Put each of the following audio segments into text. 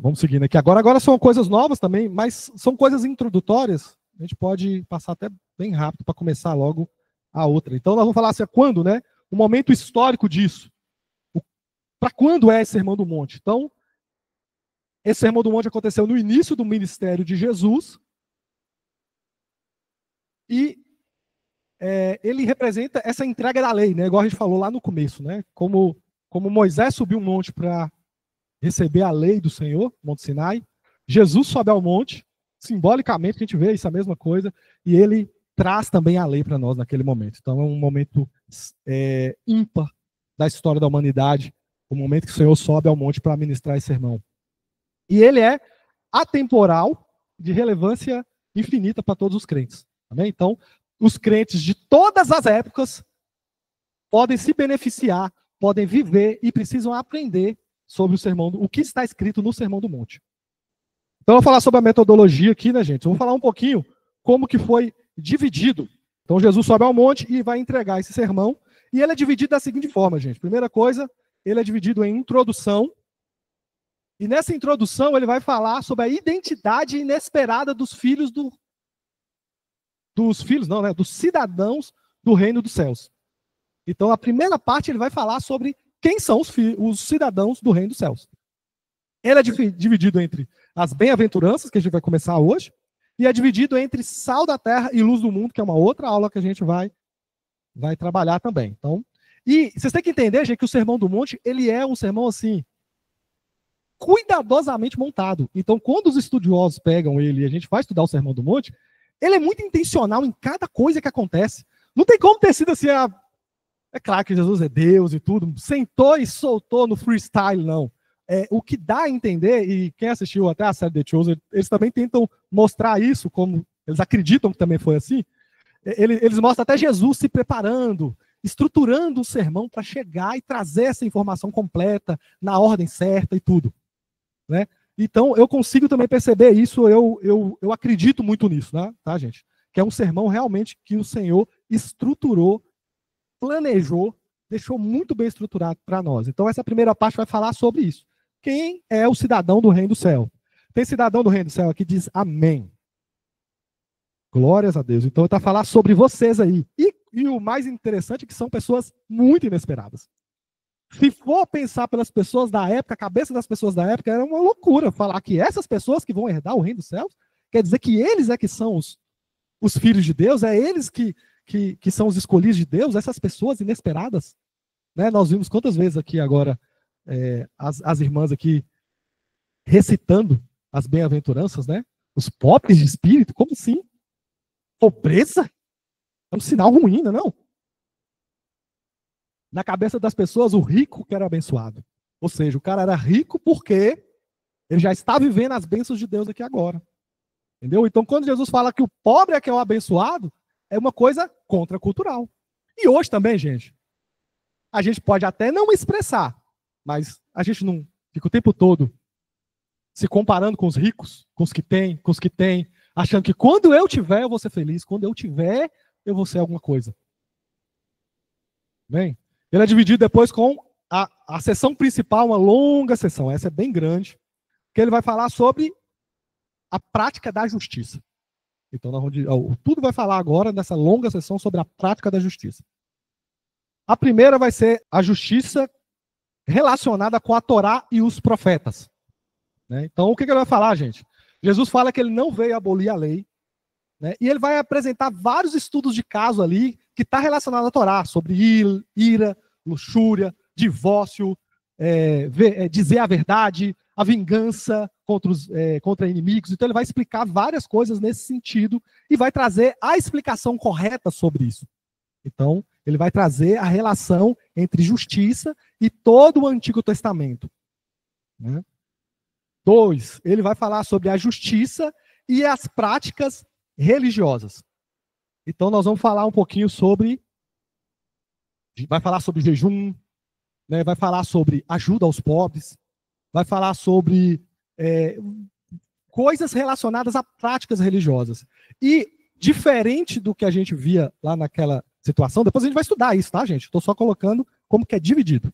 Vamos seguindo aqui. Agora são coisas novas também, mas são coisas introdutórias. A gente pode passar até bem rápido para começar logo a outra. Então nós vamos falar assim, quando, né? O momento histórico disso. Para quando é esse Sermão do Monte? Então, esse Sermão do Monte aconteceu no início do ministério de Jesus. E ele representa essa entrega da lei, né? Igual a gente falou lá no começo, né? Como Moisés subiu um monte para receber a lei do Senhor, Monte Sinai, Jesus sobe ao monte, simbolicamente a gente vê isso, a mesma coisa, e ele traz também a lei para nós naquele momento. Então é um momento ímpar da história da humanidade, o momento que o Senhor sobe ao monte para ministrar esse sermão. E ele é atemporal, de relevância infinita para todos os crentes. Amém? Então, os crentes de todas as épocas podem se beneficiar, podem viver e precisam aprender sobre o que está escrito no Sermão do Monte. Então, eu vou falar sobre a metodologia aqui, né, gente? Eu vou falar um pouquinho como que foi dividido. Então, Jesus sobe ao monte e vai entregar esse sermão. E ele é dividido da seguinte forma, gente. Primeira coisa, ele é dividido em introdução. E nessa introdução, ele vai falar sobre a identidade inesperada dos cidadãos do reino dos céus. Então, a primeira parte, ele vai falar sobre quem são os cidadãos do reino dos céus. Ele é dividido entre as bem-aventuranças, que a gente vai começar hoje, e é dividido entre sal da terra e luz do mundo, que é uma outra aula que a gente vai trabalhar também. Então, e vocês têm que entender, gente, que o Sermão do Monte, ele é um sermão assim, cuidadosamente montado. Então, quando os estudiosos pegam ele e a gente vai estudar o Sermão do Monte, ele é muito intencional em cada coisa que acontece. Não tem como ter sido assim, é claro que Jesus é Deus e tudo, sentou e soltou no freestyle, não. O que dá a entender, e quem assistiu até a série The Chosen, eles também tentam mostrar isso, como eles acreditam que também foi assim, eles mostram até Jesus se preparando, estruturando o sermão para chegar e trazer essa informação completa, na ordem certa e tudo. Né? Então, eu consigo também perceber isso, eu acredito muito nisso, né? Tá, gente? Que é um sermão realmente que o Senhor estruturou, planejou, deixou muito bem estruturado para nós. Então, essa primeira parte vai falar sobre isso. Quem é o cidadão do reino do céu? Tem cidadão do reino do céu aqui que diz amém. Glórias a Deus. Então, está a falar sobre vocês aí. E o mais interessante é que são pessoas muito inesperadas. Se for pensar pelas pessoas da época, a cabeça das pessoas da época era uma loucura. Falar que essas pessoas que vão herdar o reino dos céus, quer dizer que eles é que são os filhos de Deus, é eles que são os escolhidos de Deus, essas pessoas inesperadas. Né? Nós vimos quantas vezes aqui agora as irmãs aqui recitando as bem-aventuranças, né? Os pobres de espírito, como assim? Pobreza? É um sinal ruim, não? Na cabeça das pessoas, o rico que era abençoado. Ou seja, o cara era rico porque ele já está vivendo as bênçãos de Deus aqui agora. Entendeu? Então, quando Jesus fala que o pobre é que é o abençoado, é uma coisa contracultural. E hoje também, gente, a gente pode até não expressar, mas a gente não fica o tempo todo se comparando com os ricos, com os que têm, achando que quando eu tiver, eu vou ser feliz, quando eu tiver, eu vou ser alguma coisa. Bem, ele é dividido depois com a sessão principal, uma longa sessão, essa é bem grande, que ele vai falar sobre a prática da justiça. Então, tudo vai falar agora nessa longa sessão sobre a prática da justiça. A primeira vai ser a justiça relacionada com a Torá e os profetas. Né? Então, o que ele vai falar, gente? Jesus fala que ele não veio abolir a lei, né? E ele vai apresentar vários estudos de caso ali que está relacionado à Torá, sobre ira, luxúria, divórcio, dizer a verdade, a vingança contra inimigos. Então ele vai explicar várias coisas nesse sentido e vai trazer a explicação correta sobre isso. Então, ele vai trazer a relação entre justiça e todo o Antigo Testamento. Né? 2, ele vai falar sobre a justiça e as práticas religiosas. Então, nós vamos falar um pouquinho vai falar sobre jejum, né? Vai falar sobre ajuda aos pobres, vai falar sobre coisas relacionadas a práticas religiosas. E, diferente do que a gente via lá naquela situação, depois a gente vai estudar isso, tá, gente? Estou só colocando como que é dividido.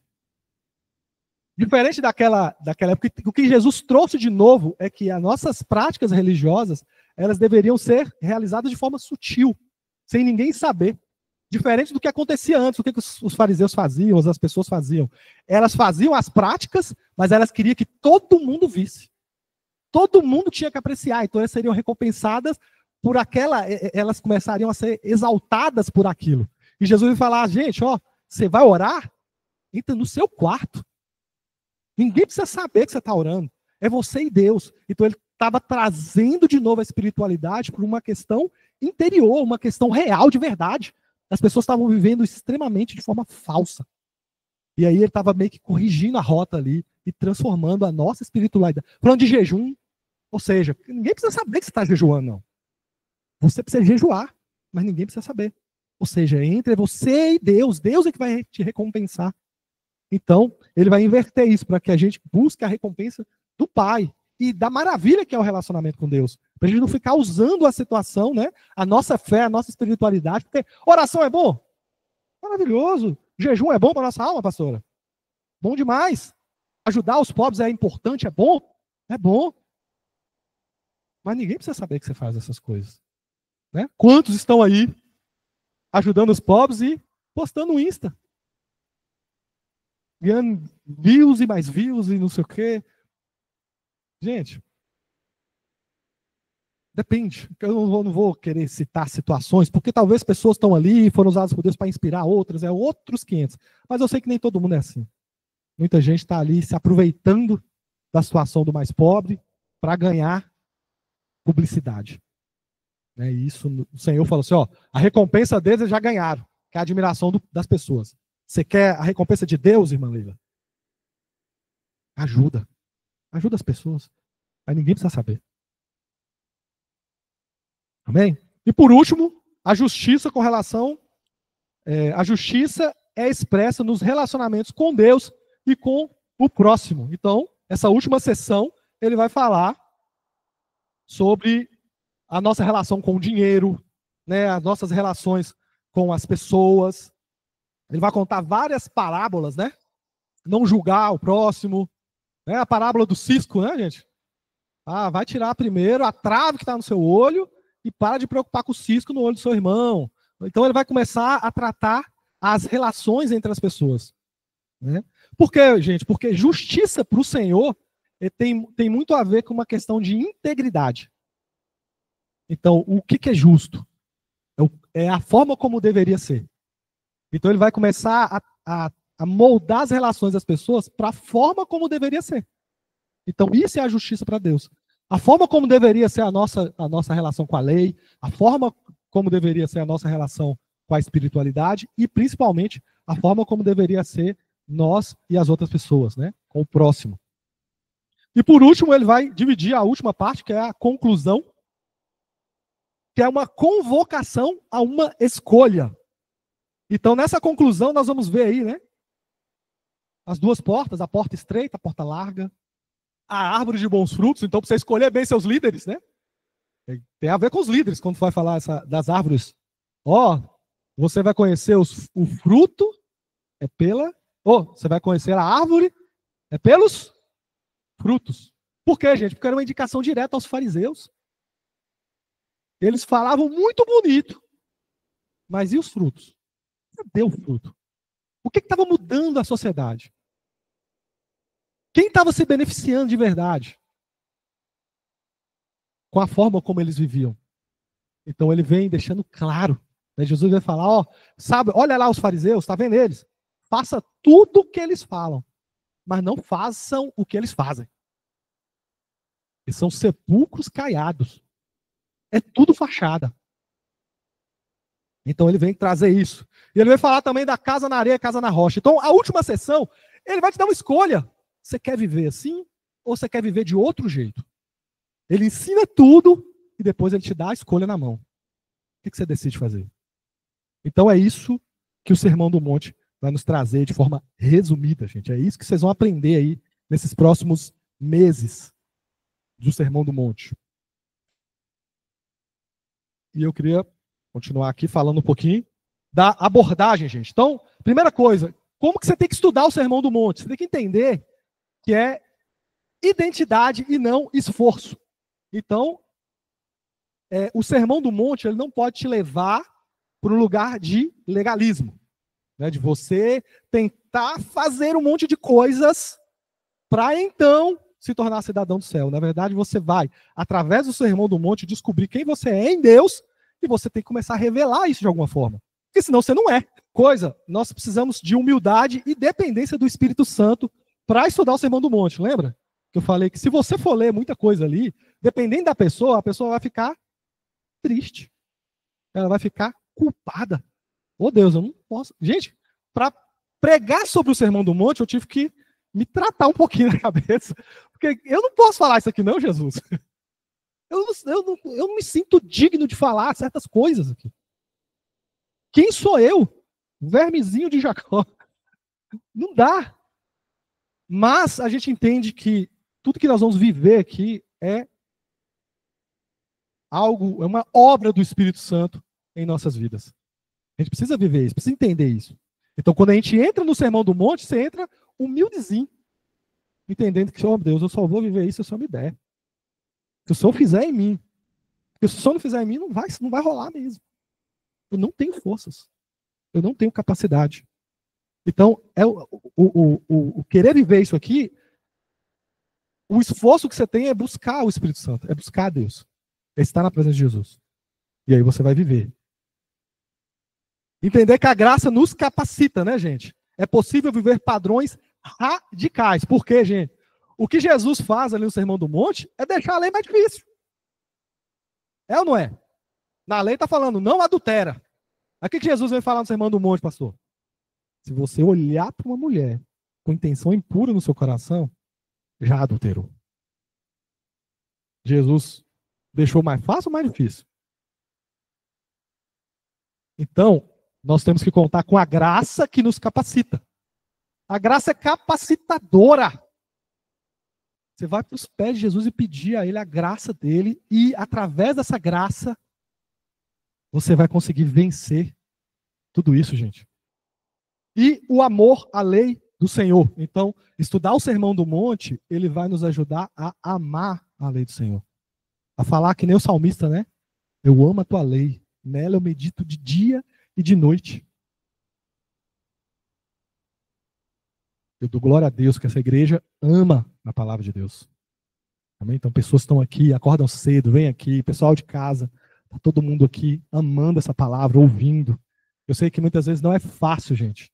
Diferente daquela época, o que Jesus trouxe de novo é que as nossas práticas religiosas, elas deveriam ser realizadas de forma sutil, sem ninguém saber. Diferente do que acontecia antes, o que os fariseus faziam, as pessoas faziam. Elas faziam as práticas, mas elas queriam que todo mundo visse. Todo mundo tinha que apreciar, então elas seriam recompensadas por aquela, elas começariam a ser exaltadas por aquilo. E Jesus vai falar, gente, ó, você vai orar? Entra no seu quarto. Ninguém precisa saber que você está orando. É você e Deus. Então ele estava trazendo de novo a espiritualidade para uma questão interior, uma questão real de verdade. As pessoas estavam vivendo extremamente de forma falsa. E aí ele estava meio que corrigindo a rota ali e transformando a nossa espiritualidade. Falando de jejum, ou seja, ninguém precisa saber que você está jejuando, não. Você precisa jejuar, mas ninguém precisa saber. Ou seja, entre você e Deus, Deus é que vai te recompensar. Então, ele vai inverter isso para que a gente busque a recompensa do Pai e da maravilha que é o relacionamento com Deus. Para a gente não ficar usando a situação, né? A nossa fé, a nossa espiritualidade. Porque oração é bom? Maravilhoso. Jejum é bom para a nossa alma, pastora? Bom demais. Ajudar os pobres é importante, é bom? É bom. Mas ninguém precisa saber que você faz essas coisas. Né? Quantos estão aí ajudando os pobres e postando no Insta? Ganhando views e mais views e não sei o quê. Gente, depende. Eu não vou querer citar situações, porque talvez pessoas estão ali e foram usadas por Deus para inspirar outras, outros 500. Mas eu sei que nem todo mundo é assim. Muita gente está ali se aproveitando da situação do mais pobre para ganhar publicidade. Né? E isso, o Senhor falou assim, ó, a recompensa deles eles já ganharam, que é a admiração das pessoas. Você quer a recompensa de Deus, irmã Leila? Ajuda. Ajuda as pessoas. Aí ninguém precisa saber. Amém? E por último, a justiça com relação... a justiça é expressa nos relacionamentos com Deus e com o próximo. Então, essa última sessão, ele vai falar sobre a nossa relação com o dinheiro, né, as nossas relações com as pessoas. Ele vai contar várias parábolas, né? Não julgar o próximo. Né? A parábola do cisco, né, gente? Ah, vai tirar primeiro a trave que está no seu olho e para de preocupar com o cisco no olho do seu irmão. Então ele vai começar a tratar as relações entre as pessoas. Né? Por quê, gente? Porque justiça para o Senhor tem muito a ver com uma questão de integridade. Então, o que é justo? É a forma como deveria ser. Então ele vai começar a moldar as relações das pessoas para a forma como deveria ser. Então isso é a justiça para Deus. A forma como deveria ser a nossa relação com a lei, a forma como deveria ser a nossa relação com a espiritualidade e principalmente a forma como deveria ser nós e as outras pessoas, né? Com o próximo. E por último ele vai dividir a última parte, que é a conclusão, que é uma convocação a uma escolha. Então, nessa conclusão, nós vamos ver aí, né? As duas portas, a porta estreita, a porta larga, a árvore de bons frutos. Então, para você escolher bem seus líderes, né? Tem a ver com os líderes, quando vai falar das árvores. Ó, você vai conhecer o fruto, você vai conhecer a árvore, pelos frutos. Por quê, gente? Porque era uma indicação direta aos fariseus. Eles falavam muito bonito, mas e os frutos? Cadê o fruto? O que estava mudando a sociedade? Quem estava se beneficiando de verdade? Com a forma como eles viviam. Então ele vem deixando claro. Né? Jesus vai falar, ó, sabe, olha lá os fariseus, está vendo eles? Faça tudo o que eles falam, mas não façam o que eles fazem. Eles são sepulcros caiados. É tudo fachada. Então ele vem trazer isso. E ele vai falar também da casa na areia, casa na rocha. Então a última sessão, ele vai te dar uma escolha. Você quer viver assim ou você quer viver de outro jeito? Ele ensina tudo e depois ele te dá a escolha na mão. O que você decide fazer? Então é isso que o Sermão do Monte vai nos trazer de forma resumida, gente. É isso que vocês vão aprender aí nesses próximos meses do Sermão do Monte. E eu queria continuar aqui falando um pouquinho da abordagem, gente. Então, primeira coisa, como que você tem que estudar o Sermão do Monte? Você tem que entender que é identidade e não esforço. Então, o Sermão do Monte ele não pode te levar para um lugar de legalismo, né, de você tentar fazer um monte de coisas para então se tornar cidadão do céu. Na verdade, você vai, através do Sermão do Monte, descobrir quem você é em Deus e você tem que começar a revelar isso de alguma forma. Porque senão você não é. Nós precisamos de humildade e dependência do Espírito Santo para estudar o Sermão do Monte, lembra? Que eu falei que se você for ler muita coisa ali, dependendo da pessoa, a pessoa vai ficar triste. Ela vai ficar culpada. Oh Deus, eu não posso. Gente, para pregar sobre o Sermão do Monte, eu tive que me tratar um pouquinho na cabeça. Porque eu não posso falar isso aqui não, Jesus. Eu não me sinto digno de falar certas coisas aqui. Quem sou eu? Vermezinho de Jacó. Não dá. Mas a gente entende que tudo que nós vamos viver aqui é uma obra do Espírito Santo em nossas vidas. A gente precisa viver isso, precisa entender isso. Então, quando a gente entra no Sermão do Monte, você entra humildezinho, entendendo que, oh Deus, eu só vou viver isso se o Senhor me der. Se o Senhor fizer em mim. Porque se o Senhor não fizer em mim, não vai rolar mesmo. Eu não tenho forças. Eu não tenho capacidade. Então, o querer viver isso aqui, o esforço que você tem é buscar o Espírito Santo, é buscar a Deus. É estar na presença de Jesus. E aí você vai viver. Entender que a graça nos capacita, né, gente? É possível viver padrões radicais. Por quê, gente? O que Jesus faz ali no Sermão do Monte é deixar a lei mais difícil. É ou não é? Na lei está falando, não adultera. Aqui que Jesus vem falar no Sermão do Monte, pastor. Se você olhar para uma mulher com intenção impura no seu coração, já adulterou. Jesus deixou mais fácil ou mais difícil? Então, nós temos que contar com a graça que nos capacita. A graça é capacitadora. Você vai para os pés de Jesus e pedir a Ele a graça dele, e através dessa graça, você vai conseguir vencer tudo isso, gente. E o amor à lei do Senhor. Então, estudar o Sermão do Monte, ele vai nos ajudar a amar a lei do Senhor. A falar que nem o salmista, né? Eu amo a tua lei. Nela eu medito de dia e de noite. Eu dou glória a Deus que essa igreja ama a palavra de Deus. Amém? Então, pessoas estão aqui, acordam cedo, vêm aqui, pessoal de casa, está todo mundo aqui amando essa palavra, ouvindo. Eu sei que muitas vezes não é fácil, gente.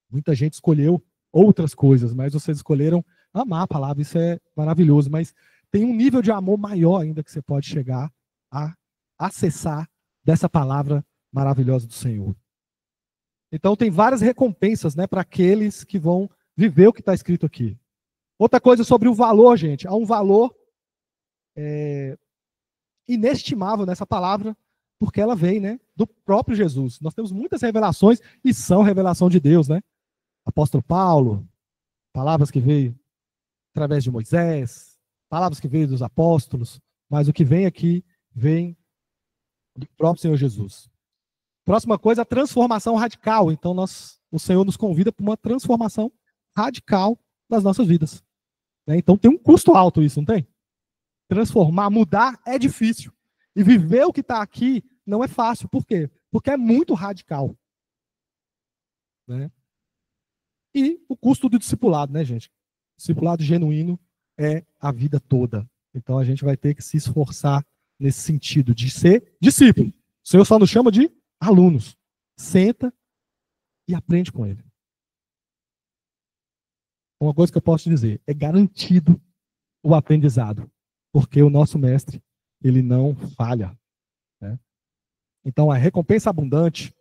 Muita gente escolheu outras coisas, mas vocês escolheram amar a palavra, isso é maravilhoso. Mas tem um nível de amor maior ainda que você pode chegar a acessar dessa palavra maravilhosa do Senhor. Então tem várias recompensas, né, para aqueles que vão viver o que está escrito aqui. Outra coisa sobre o valor, gente. Há um valor inestimável nessa palavra, porque ela vem, né, do próprio Jesus. Nós temos muitas revelações e são revelação de Deus, né? Apóstolo Paulo, palavras que veio através de Moisés, palavras que veio dos apóstolos, mas o que vem aqui vem do próprio Senhor Jesus. Próxima coisa, a transformação radical. Então, o Senhor nos convida para uma transformação radical das nossas vidas. Né? Então, tem um custo alto isso, não tem? Transformar, mudar é difícil. E viver o que está aqui não é fácil. Por quê? Porque é muito radical. Né? E o custo do discipulado, né, gente? Discipulado genuíno é a vida toda. Então, a gente vai ter que se esforçar nesse sentido de ser discípulo. O Senhor só nos chama de alunos. Senta e aprende com ele. Uma coisa que eu posso te dizer, é garantido o aprendizado, porque o nosso mestre, ele não falha. Né? Então, a recompensa abundante,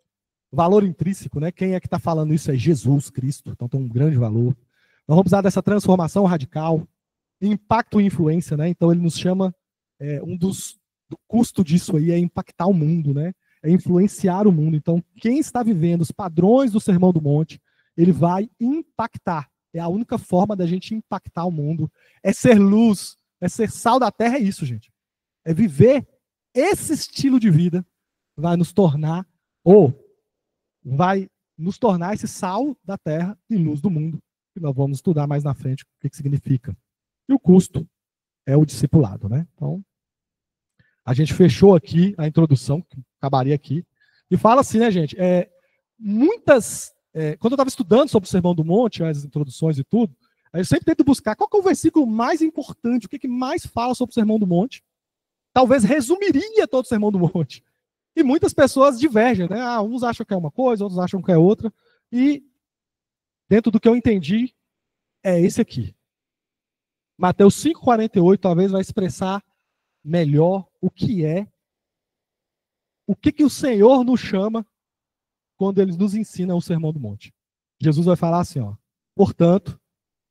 valor intrínseco, né? Quem é que está falando isso é Jesus Cristo, então tem um grande valor. Nós vamos precisar dessa transformação radical, impacto e influência, né? Então ele nos chama, do custo disso aí é impactar o mundo, né? É influenciar o mundo. Então, quem está vivendo os padrões do Sermão do Monte, ele vai impactar. É a única forma da gente impactar o mundo. É ser luz, é ser sal da terra, é isso, gente. É viver esse estilo de vida, vai nos tornar esse sal da terra e luz do mundo. que nós vamos estudar mais na frente o que significa. E o custo é o discipulado, né? Então, a gente fechou aqui a introdução, que acabaria aqui, e fala assim, né, gente? Quando eu estava estudando sobre o Sermão do Monte, as introduções e tudo, eu sempre tento buscar qual que é o versículo mais importante, o que mais fala sobre o Sermão do Monte. Talvez resumiria todo o Sermão do Monte. E muitas pessoas divergem, né? Uns acham que é uma coisa, outros acham que é outra. E dentro do que eu entendi, é esse aqui. Mateus 5,48 talvez vai expressar melhor o que o Senhor nos chama quando Ele nos ensina o Sermão do Monte. Jesus vai falar assim, ó: portanto,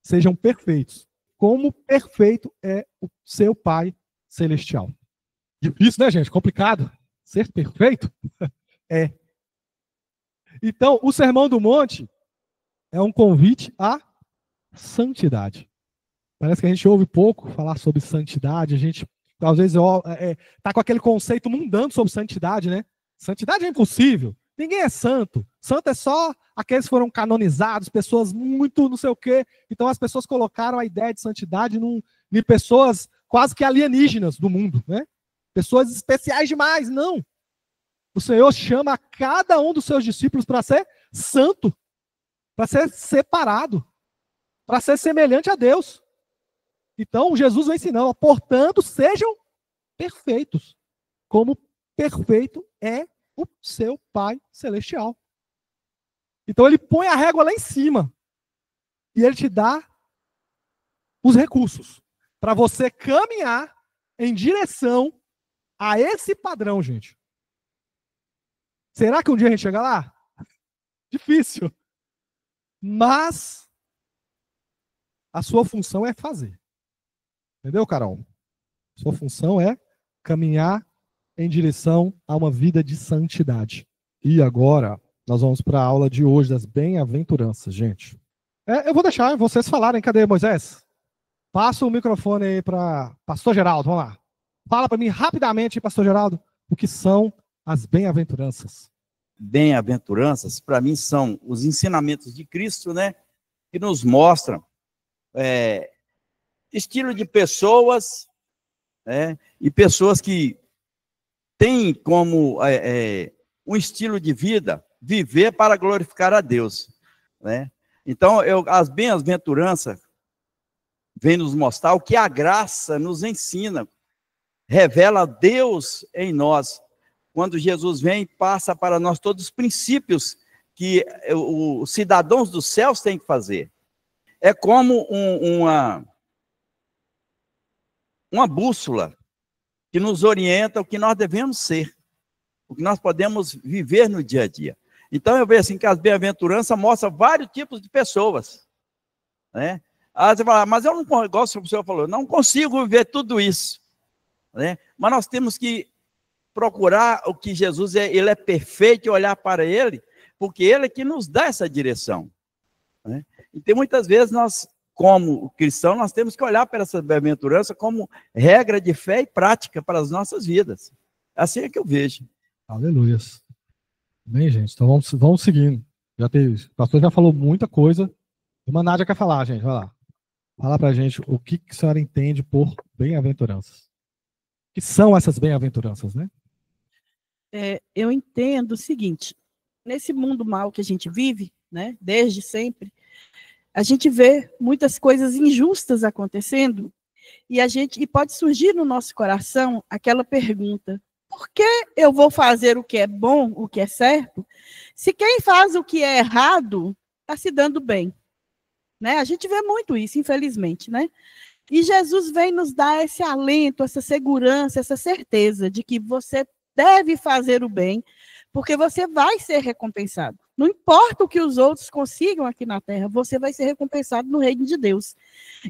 sejam perfeitos, como perfeito é o seu Pai Celestial. Difícil, né, gente? Complicado. Ser perfeito? É. Então, o Sermão do Monte é um convite à santidade. Parece que a gente ouve pouco falar sobre santidade, a gente, às vezes, tá com aquele conceito mundano sobre santidade, né? Santidade é impossível. Ninguém é santo. Santo é só aqueles que foram canonizados, pessoas muito não sei o quê. Então, as pessoas colocaram a ideia de santidade em pessoas quase que alienígenas do mundo, né? Pessoas especiais demais. Não. O Senhor chama cada um dos seus discípulos para ser santo, para ser separado, para ser semelhante a Deus. Então, Jesus vem ensinando, portanto, sejam perfeitos, como perfeito é o seu Pai Celestial. Então, ele põe a régua lá em cima e ele te dá os recursos para você caminhar em direção a esse padrão, gente. Será que um dia a gente chega lá? Difícil. Mas a sua função é fazer. Entendeu, Carol? Sua função é caminhar em direção a uma vida de santidade. E agora, nós vamos para a aula de hoje das bem-aventuranças, gente. Eu vou deixar vocês falarem. Cadê Moisés? Passa o microfone aí para Pastor Geraldo, vamos lá. Fala para mim rapidamente, Pastor Geraldo, o que são as bem-aventuranças. Bem-aventuranças, para mim, são os ensinamentos de Cristo, né? Que nos mostram estilo de pessoas, né? E pessoas que têm como um estilo de vida viver para glorificar a Deus, né? Então, as bem-aventuranças vêm nos mostrar o que a graça nos ensina, revela Deus em nós. Quando Jesus vem, passa para nós todos os princípios que os cidadãos dos céus têm que fazer. É como uma bússola que nos orienta o que nós devemos ser, o que nós podemos viver no dia a dia. Então, eu vejo assim que as bem-aventuranças mostram vários tipos de pessoas, né? Aí você fala, mas eu não, igual o senhor falou, não consigo viver tudo isso, né? Mas nós temos que procurar o que Jesus ele é perfeito e olhar para ele, porque ele é que nos dá essa direção, né? Então, muitas vezes nós, como cristãos, nós temos que olhar para essa bem-aventurança como regra de fé e prática para as nossas vidas. Assim é que eu vejo. Aleluia. Bem, gente, então vamos seguindo. O pastor já falou muita coisa. Uma Nádia quer falar, gente, vai lá. Fala pra gente o que a senhora entende por bem-aventuranças. O que são essas bem-aventuranças, né? Eu entendo o seguinte: nesse mundo mal que a gente vive, né, desde sempre, a gente vê muitas coisas injustas acontecendo e pode surgir no nosso coração aquela pergunta: por que eu vou fazer o que é bom, o que é certo, se quem faz o que é errado está se dando bem? Né? A gente vê muito isso, infelizmente, né? E Jesus vem nos dar esse alento, essa segurança, essa certeza de que você deve fazer o bem, porque você vai ser recompensado. Não importa o que os outros consigam aqui na Terra, você vai ser recompensado no reino de Deus.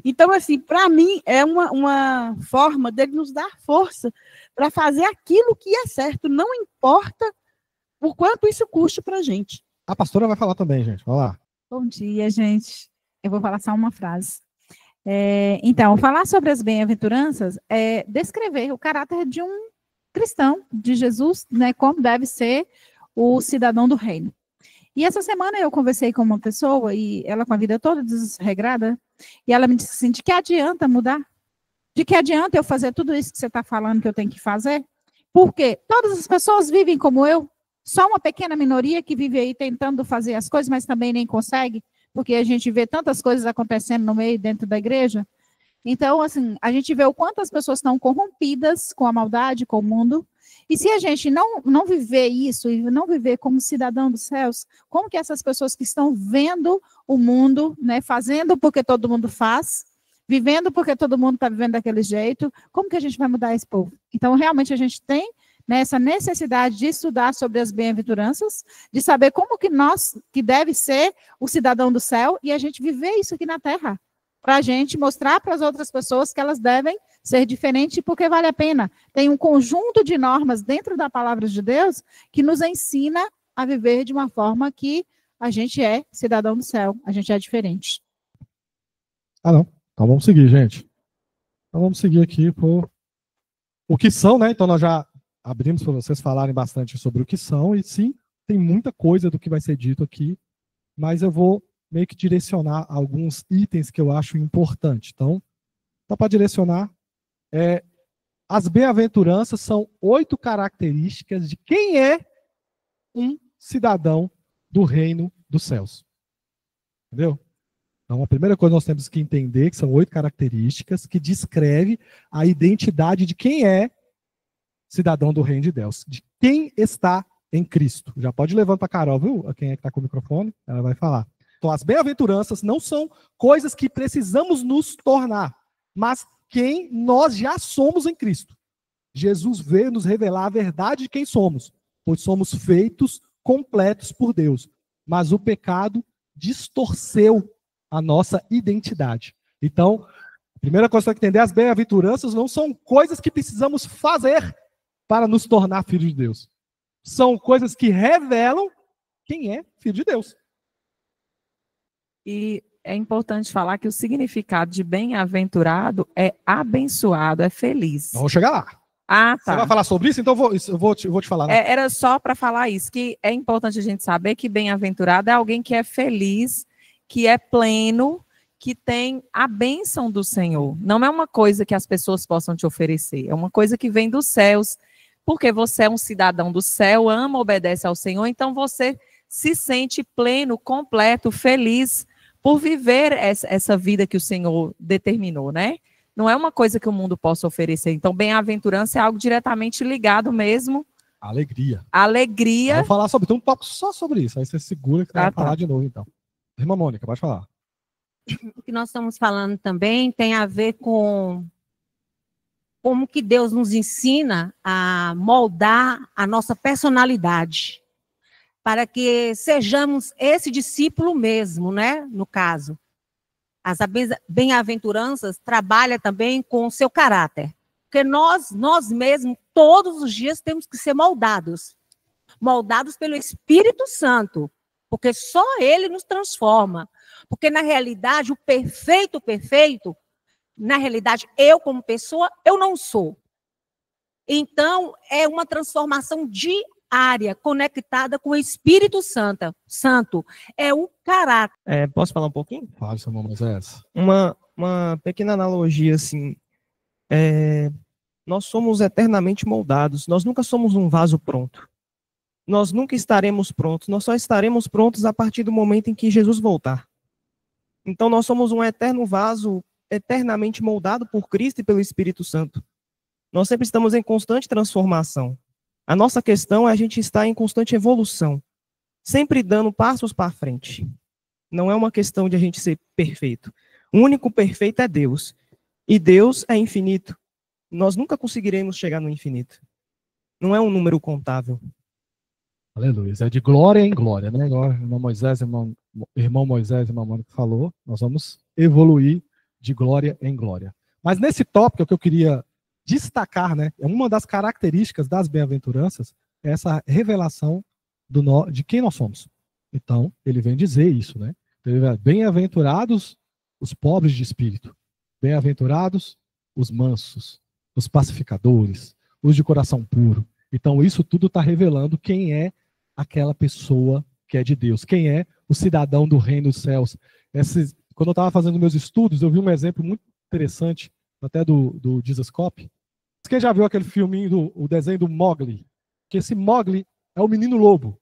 Então, assim, para mim, é uma forma dele nos dar força para fazer aquilo que é certo, não importa o quanto isso custe para a gente. A pastora vai falar também, gente. Vai lá. Bom dia, gente. Eu vou falar só uma frase. Então, falar sobre as bem-aventuranças é descrever o caráter de um cristão, de Jesus, né, como deve ser o cidadão do reino. E essa semana eu conversei com uma pessoa, e ela com a vida toda desregrada, e ela me disse assim, de que adianta mudar? De que adianta eu fazer tudo isso que você está falando que eu tenho que fazer? Porque todas as pessoas vivem como eu, só uma pequena minoria que vive aí tentando fazer as coisas, mas também nem consegue, porque a gente vê tantas coisas acontecendo no meio e dentro da igreja. Então, assim, a gente vê o quanto as pessoas estão corrompidas com a maldade, com o mundo. E se a gente não viver isso, e não viver como cidadão dos céus, como que essas pessoas que estão vendo o mundo, né, fazendo porque todo mundo faz, vivendo porque todo mundo está vivendo daquele jeito, como que a gente vai mudar esse povo? Então, realmente, a gente tem, né, essa necessidade de estudar sobre as bem-aventuranças, de saber como que deve ser o cidadão do céu, e a gente viver isso aqui na terra, para a gente mostrar para as outras pessoas que elas devem ser diferentes, porque vale a pena. Tem um conjunto de normas dentro da palavra de Deus que nos ensina a viver de uma forma que a gente é cidadão do céu, a gente é diferente. Não. Então vamos seguir, gente. Então vamos seguir aqui por o que são, né? Então nós já abrimos para vocês falarem bastante sobre o que são, e sim, tem muita coisa do que vai ser dito aqui, mas eu vou meio que direcionar alguns itens que eu acho importante. Então, só para direcionar, as bem-aventuranças são 8 características de quem é um cidadão do reino dos céus. Entendeu? Então, a primeira coisa que nós temos que entender que são 8 características que descreve a identidade de quem é cidadão do reino de Deus, de quem está em Cristo. Já pode levar para a Carol, viu? Quem é que está com o microfone? Ela vai falar. Então, as bem-aventuranças não são coisas que precisamos nos tornar, mas quem nós já somos em Cristo. Jesus veio nos revelar a verdade de quem somos, pois somos feitos completos por Deus. Mas o pecado distorceu a nossa identidade. Então, a primeira coisa que você tem que entender, as bem-aventuranças não são coisas que precisamos fazer para nos tornar filhos de Deus. São coisas que revelam quem é filho de Deus. E é importante falar que o significado de bem-aventurado é abençoado, é feliz. Vamos chegar lá. Ah, tá. Você vai falar sobre isso? Então eu vou te falar. Né? Era só para falar isso, que é importante a gente saber que bem-aventurado é alguém que é feliz, que é pleno, que tem a bênção do Senhor. Não é uma coisa que as pessoas possam te oferecer, é uma coisa que vem dos céus, porque você é um cidadão do céu, ama, obedece ao Senhor, então você se sente pleno, completo, feliz por viver essa vida que o Senhor determinou, né? Não é uma coisa que o mundo possa oferecer. Então, bem-aventurança é algo diretamente ligado mesmo. Alegria. Alegria. Vou falar sobre, então um pouco só sobre isso. Aí você segura que vai falar de novo, então. Irmã Mônica, pode falar. O que nós estamos falando também tem a ver com como que Deus nos ensina a moldar a nossa personalidade, para que sejamos esse discípulo mesmo, né? No caso. As bem-aventuranças trabalham também com o seu caráter. Porque nós mesmos, todos os dias, temos que ser moldados. Moldados pelo Espírito Santo. Porque só Ele nos transforma. Porque, na realidade, o perfeito, na realidade, eu como pessoa, eu não sou. Então, é uma transformação diária, conectada com o Espírito Santo. É o caráter. Posso falar um pouquinho? Fala, seu irmão Moisés. Uma pequena analogia, assim. Nós somos eternamente moldados. Nós nunca somos um vaso pronto. Nós nunca estaremos prontos. Nós só estaremos prontos a partir do momento em que Jesus voltar. Então, nós somos um eterno vaso, eternamente moldado por Cristo e pelo Espírito Santo. Nós sempre estamos em constante transformação. A nossa questão é a gente estar em constante evolução, sempre dando passos para frente. Não é uma questão de a gente ser perfeito. O único perfeito é Deus. E Deus é infinito. Nós nunca conseguiremos chegar no infinito. Não é um número contável. Aleluia. É de glória em glória, né? Igual irmão Moisés, irmão Moisés e irmã Mônica falou, nós vamos evoluir de glória em glória. Mas nesse tópico que eu queria destacar, né? É uma das características das bem-aventuranças, é essa revelação de quem nós somos. Então, ele vem dizer isso, né? Bem-aventurados os pobres de espírito, bem-aventurados os mansos, os pacificadores, os de coração puro. Então, isso tudo está revelando quem é aquela pessoa que é de Deus. Quem é o cidadão do reino dos céus? Quando eu estava fazendo meus estudos, eu vi um exemplo muito interessante, até do Jesus Cop. Quem já viu aquele filminho, o desenho do Mowgli? Que esse Mowgli é o menino lobo.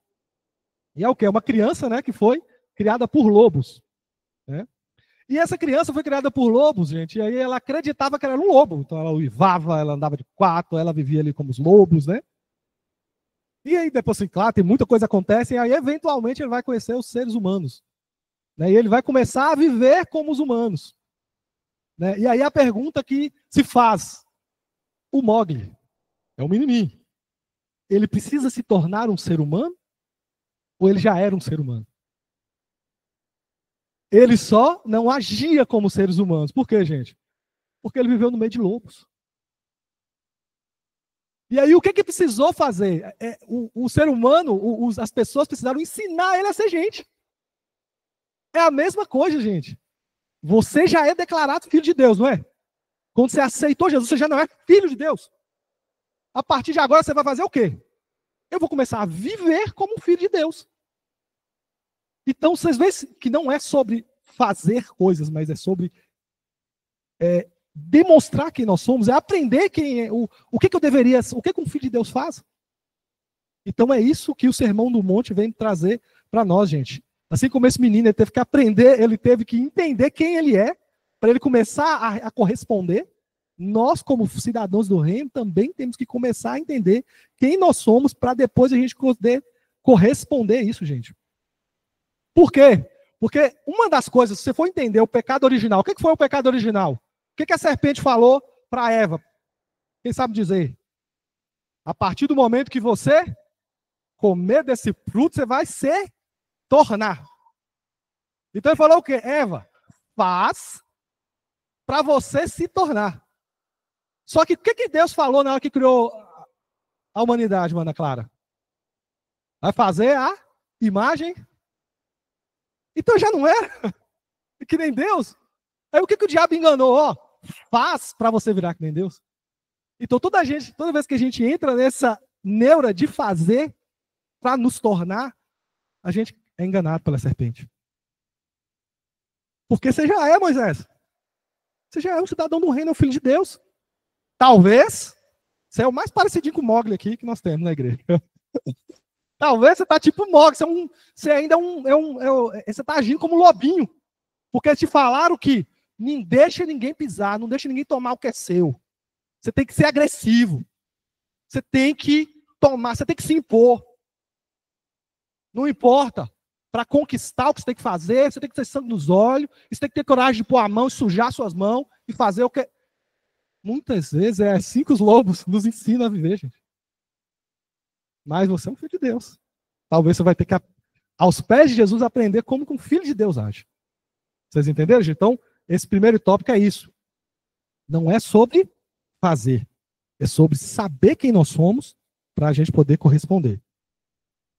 E é o quê? É uma criança, né, que foi criada por lobos. Né? E essa criança foi criada por lobos, gente, e aí ela acreditava que ela era um lobo. Então ela uivava, ela andava de quatro, ela vivia ali como os lobos, né? E aí depois, assim, claro, tem muita coisa que acontece, e aí eventualmente ele vai conhecer os seres humanos. Né? E ele vai começar a viver como os humanos. Né? E aí a pergunta que se faz, o Mowgli é um menininho. Ele precisa se tornar um ser humano? Ou ele já era um ser humano? Ele só não agia como seres humanos. Por quê, gente? Porque ele viveu no meio de lobos. E aí o que precisou fazer? O ser humano, as pessoas precisaram ensinar ele a ser gente. É a mesma coisa, gente. Você já é declarado filho de Deus, não é? Quando você aceitou Jesus, você já não é filho de Deus. A partir de agora você vai fazer o quê? Eu vou começar a viver como um filho de Deus. Então, vocês veem que não é sobre fazer coisas, mas é sobre demonstrar quem nós somos, é aprender quem é, o que eu deveria, o que um filho de Deus faz. Então, é isso que o Sermão do Monte vem trazer para nós, gente. Assim como esse menino, ele teve que aprender, ele teve que entender quem ele é, para ele começar a corresponder. Nós, como cidadãos do reino, também temos que começar a entender quem nós somos, para depois a gente poder corresponder a isso, gente. Por quê? Porque uma das coisas, se você for entender o pecado original, o que foi o pecado original? O que a serpente falou para Eva? Quem sabe dizer? A partir do momento que você comer desse fruto, você vai se tornar. Então ele falou o quê? Eva, faz para você se tornar. Só que o que Deus falou na hora que criou a humanidade, Mana Clara? Vai fazer a imagem. Então já não era que nem Deus. Aí o que o diabo enganou? Ó, faz para você virar que nem Deus. Então toda vez que a gente entra nessa neura de fazer para nos tornar, a gente é enganado pela serpente. Porque você já é, Moisés. Você já é um cidadão do reino, é um filho de Deus. Talvez, você é o mais parecidinho com o Mowgli aqui que nós temos na igreja. Talvez você está tipo Mowgli, você ainda você está agindo como lobinho. Porque te falaram que não deixa ninguém pisar, não deixa ninguém tomar o que é seu. Você tem que ser agressivo. Você tem que tomar, você tem que se impor. Não importa. Para conquistar o que você tem que fazer, você tem que ter sangue nos olhos, você tem que ter coragem de pôr a mão, sujar suas mãos e fazer o que... Muitas vezes é assim que os lobos nos ensinam a viver, gente. Mas você é um filho de Deus. Talvez você vai ter que, aos pés de Jesus, aprender como que um filho de Deus age. Vocês entenderam, gente? Então, esse primeiro tópico é isso. Não é sobre fazer. É sobre saber quem nós somos para a gente poder corresponder.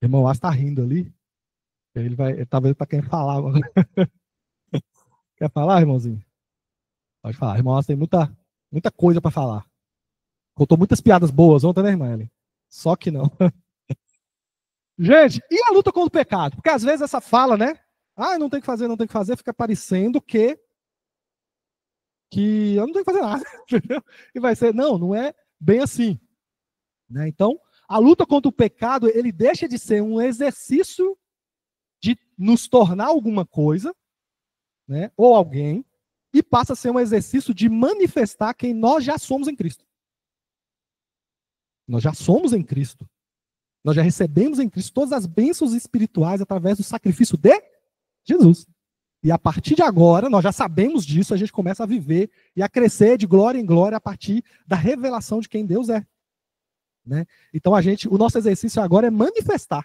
O irmão lá está rindo ali. Talvez para quem falar. Quer falar, irmãozinho? Pode falar. Irmão lá tem muita coisa para falar. Contou muitas piadas boas ontem, né, irmã Ellen? Só que não. Gente, e a luta contra o pecado? Porque às vezes essa fala, né? Não tem que fazer, não tem que fazer, fica parecendo que eu não tenho que fazer nada. E vai ser, não é bem assim. Né? Então, a luta contra o pecado, ele deixa de ser um exercício de nos tornar alguma coisa, né? Ou alguém, e passa a ser um exercício de manifestar quem nós já somos em Cristo. Nós já somos em Cristo. Nós já recebemos em Cristo todas as bênçãos espirituais através do sacrifício de Jesus. E a partir de agora, nós já sabemos disso, a gente começa a viver e a crescer de glória em glória a partir da revelação de quem Deus é. Né? Então o nosso exercício agora é manifestar.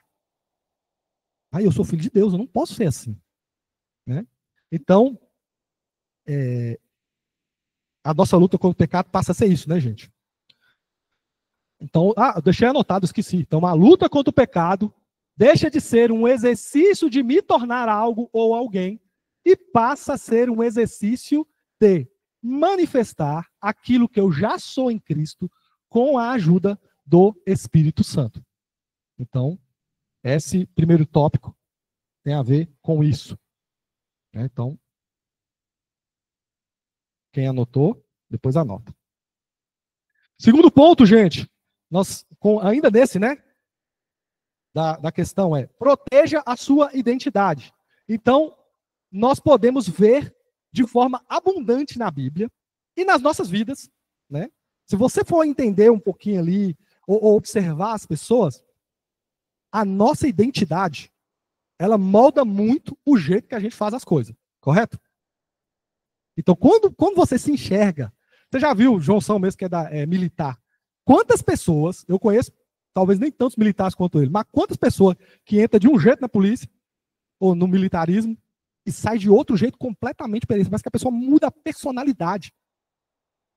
Eu sou filho de Deus, eu não posso ser assim. Né? Então, a nossa luta contra o pecado passa a ser isso, né, gente? Então, eu deixei anotado, esqueci. Então, a luta contra o pecado deixa de ser um exercício de me tornar algo ou alguém e passa a ser um exercício de manifestar aquilo que eu já sou em Cristo com a ajuda do Espírito Santo. Então, esse primeiro tópico tem a ver com isso. Então, quem anotou, depois anota. Segundo ponto, gente, ainda desse, né? Da questão proteja a sua identidade. Então, nós podemos ver de forma abundante na Bíblia e nas nossas vidas, né? Se você for entender um pouquinho ali, ou observar as pessoas, a nossa identidade, ela molda muito o jeito que a gente faz as coisas, correto? Então, quando você se enxerga, você já viu o João São mesmo, que é militar, quantas pessoas, eu conheço, talvez nem tantos militares quanto ele, mas quantas pessoas que entram de um jeito na polícia, ou no militarismo, e sai de outro jeito completamente diferente, mas que a pessoa muda a personalidade.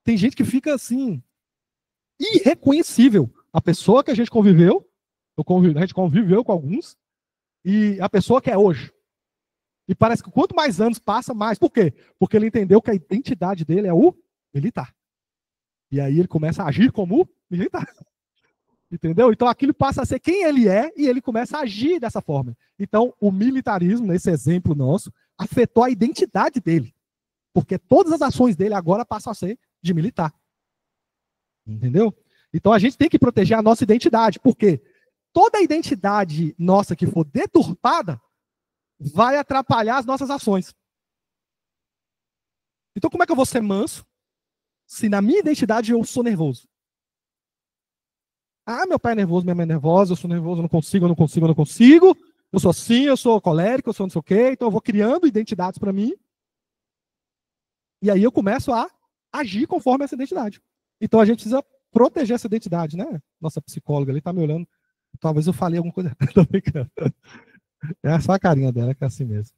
Tem gente que fica assim, irreconhecível. A pessoa que a gente conviveu, a gente conviveu com alguns, e a pessoa que é hoje. E parece que quanto mais anos passa, mais. Por quê? Porque ele entendeu que a identidade dele é o militar. E aí ele começa a agir como militar. Entendeu? Então aquilo passa a ser quem ele é e ele começa a agir dessa forma. Então o militarismo, nesse exemplo nosso, afetou a identidade dele. Porque todas as ações dele agora passam a ser de militar. Entendeu? Então a gente tem que proteger a nossa identidade. Por quê? Toda a identidade nossa que for deturpada vai atrapalhar as nossas ações. Então como é que eu vou ser manso se na minha identidade eu sou nervoso? Ah, meu pai é nervoso, minha mãe é nervosa, eu sou nervoso, eu não consigo. Eu sou assim, eu sou colérico, eu sou não sei o quê. Então eu vou criando identidades para mim. E aí eu começo a agir conforme essa identidade. Então a gente precisa proteger essa identidade, né? Nossa psicóloga ali está me olhando. Talvez eu falei alguma coisa. Tô brincando. É só a carinha dela que é assim mesmo.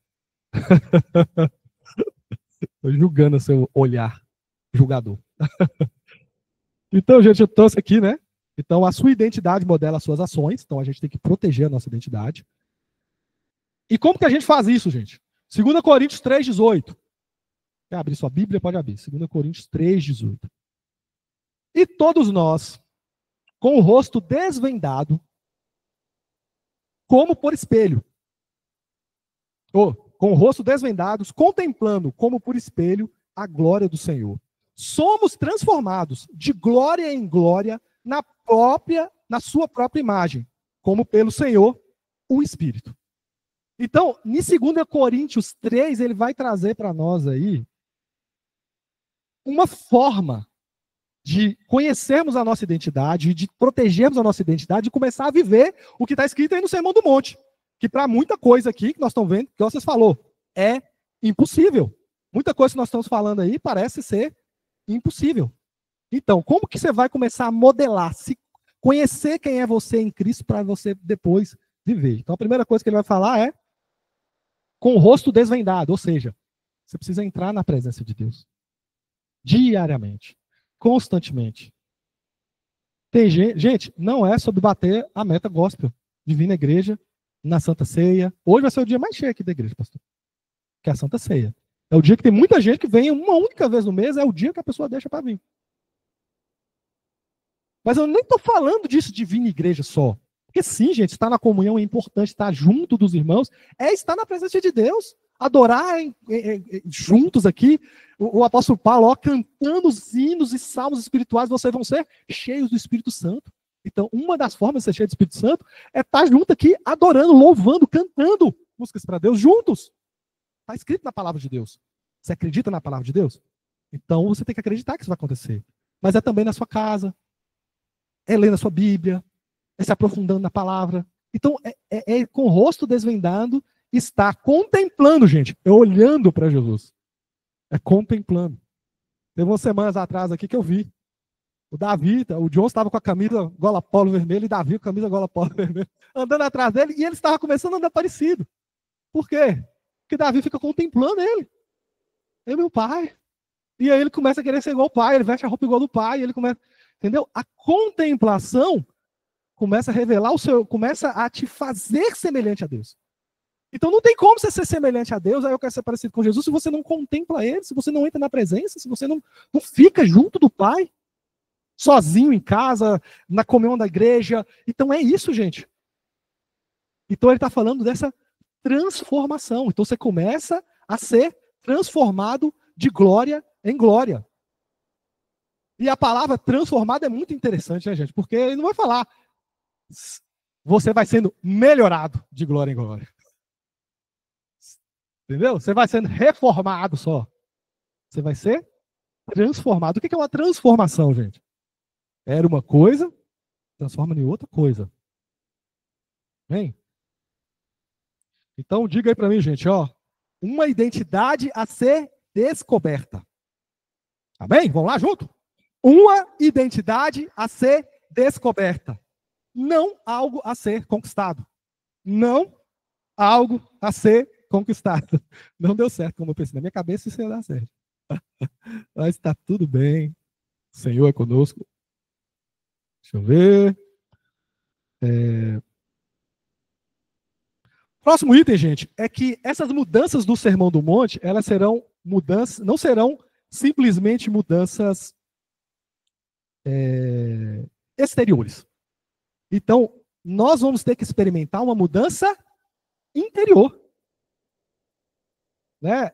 Tô julgando o seu olhar julgador. Então, gente, eu trouxe aqui, né? Então, a sua identidade modela as suas ações. Então, a gente tem que proteger a nossa identidade. E como que a gente faz isso, gente? 2 Coríntios 3,18. Quer abrir sua Bíblia? Pode abrir. 2 Coríntios 3,18. E todos nós, com o rosto desvendado, como por espelho. Ou, com o rosto desvendados, contemplando, como por espelho, a glória do Senhor. Somos transformados de glória em glória na sua própria imagem, como pelo Senhor, o Espírito. Então, em 2 Coríntios 3, ele vai trazer para nós aí uma forma de conhecermos a nossa identidade, de protegermos a nossa identidade e começar a viver o que está escrito aí no Sermão do Monte. Que para muita coisa aqui que nós estamos vendo, que vocês falou, é impossível. Muita coisa que nós estamos falando aí parece ser impossível. Então, como que você vai começar a modelar, se conhecer quem é você em Cristo para você depois viver? Então, a primeira coisa que ele vai falar é com o rosto desvendado, ou seja, você precisa entrar na presença de Deus. Diariamente, constantemente. Tem gente, não é sobre bater a meta gospel, de vir na igreja, na Santa Ceia. Hoje vai ser o dia mais cheio aqui da igreja, pastor, que é a Santa Ceia. É o dia que tem muita gente que vem uma única vez no mês, é o dia que a pessoa deixa para vir. Mas eu nem estou falando disso de vir na igreja só. Porque sim, gente, estar na comunhão é importante, estar junto dos irmãos, é estar na presença de Deus, adorar juntos aqui. O apóstolo Paulo, cantando os hinos e salmos espirituais, vocês vão ser cheios do Espírito Santo. Então, uma das formas de ser cheio do Espírito Santo é estar junto aqui, adorando, louvando, cantando músicas para Deus, juntos. Está escrito na palavra de Deus. Você acredita na palavra de Deus? Então, você tem que acreditar que isso vai acontecer. Mas é também na sua casa, é lendo a sua Bíblia, é se aprofundando na palavra. Então, é com o rosto desvendado, está contemplando, gente, é olhando para Jesus. É contemplando. Teve umas semanas atrás aqui que eu vi. O Davi, o John estava com a camisa gola polo vermelho e Davi com a camisa gola polo vermelho, andando atrás dele, e ele estava começando a andar parecido. Por quê? Porque Davi fica contemplando ele. É meu pai. E aí ele começa a querer ser igual ao pai, ele veste a roupa igual do pai, ele começa, entendeu? A contemplação começa a revelar começa a te fazer semelhante a Deus. Então não tem como você ser semelhante a Deus, aí eu quero ser parecido com Jesus, se você não contempla ele, se você não entra na presença, se você não fica junto do Pai, sozinho em casa, na comunhão da igreja. Então é isso, gente. Então ele está falando dessa transformação. Então você começa a ser transformado de glória em glória. E a palavra transformado é muito interessante, né, gente? Porque ele não vai falar você vai sendo melhorado de glória em glória. Entendeu? Você vai sendo reformado só. Você vai ser transformado. O que é uma transformação, gente? Era uma coisa, transforma em outra coisa. Vem? Então, diga aí para mim, gente, ó. Uma identidade a ser descoberta. Amém? Vamos lá junto? Uma identidade a ser descoberta. Não algo a ser conquistado. Não algo a ser conquistado. Não deu certo, como eu pensei. Na minha cabeça isso ia dar certo. Mas está tudo bem. O Senhor é conosco. Deixa eu ver. Próximo item, gente, é que essas mudanças do Sermão do Monte, elas serão mudanças, não serão simplesmente mudanças exteriores. Então, nós vamos ter que experimentar uma mudança interior. Né?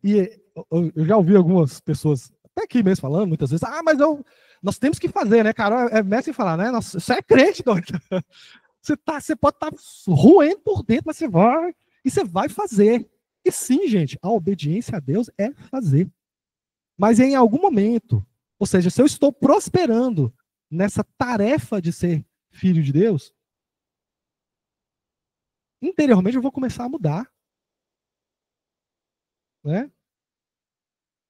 E eu já ouvi algumas pessoas, até aqui mesmo falando, muitas vezes, mas nós temos que fazer, né, cara? É mestre falar, né? Você é crente, doido. Você pode estar roendo por dentro, mas você vai fazer. E sim, gente, a obediência a Deus é fazer. Mas em algum momento, ou seja, se eu estou prosperando nessa tarefa de ser filho de Deus, interiormente eu vou começar a mudar. Né?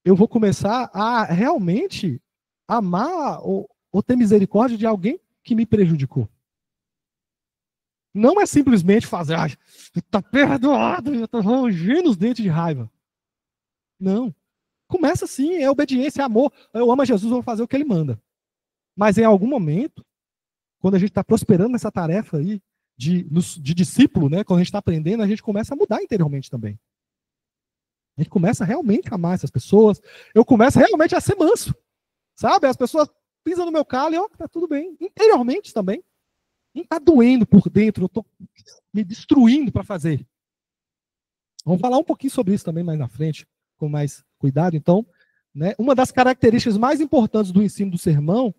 Eu vou começar a realmente amar ou ter misericórdia de alguém que me prejudicou. Não é simplesmente fazer, está perdoado, eu estou rangindo os dentes de raiva. Não. Começa assim, é obediência, é amor. Eu amo a Jesus, eu vou fazer o que ele manda. Mas em algum momento, quando a gente está prosperando nessa tarefa aí de discípulo, né? Quando a gente está aprendendo, a gente começa a mudar interiormente também. A gente começa realmente a amar essas pessoas. Eu começo realmente a ser manso. Sabe? As pessoas pisam no meu calo e tá tudo bem. Interiormente também. Não está doendo por dentro, eu estou me destruindo para fazer. Vamos falar um pouquinho sobre isso também mais na frente, com mais cuidado. Então, né, uma das características mais importantes do ensino do sermão,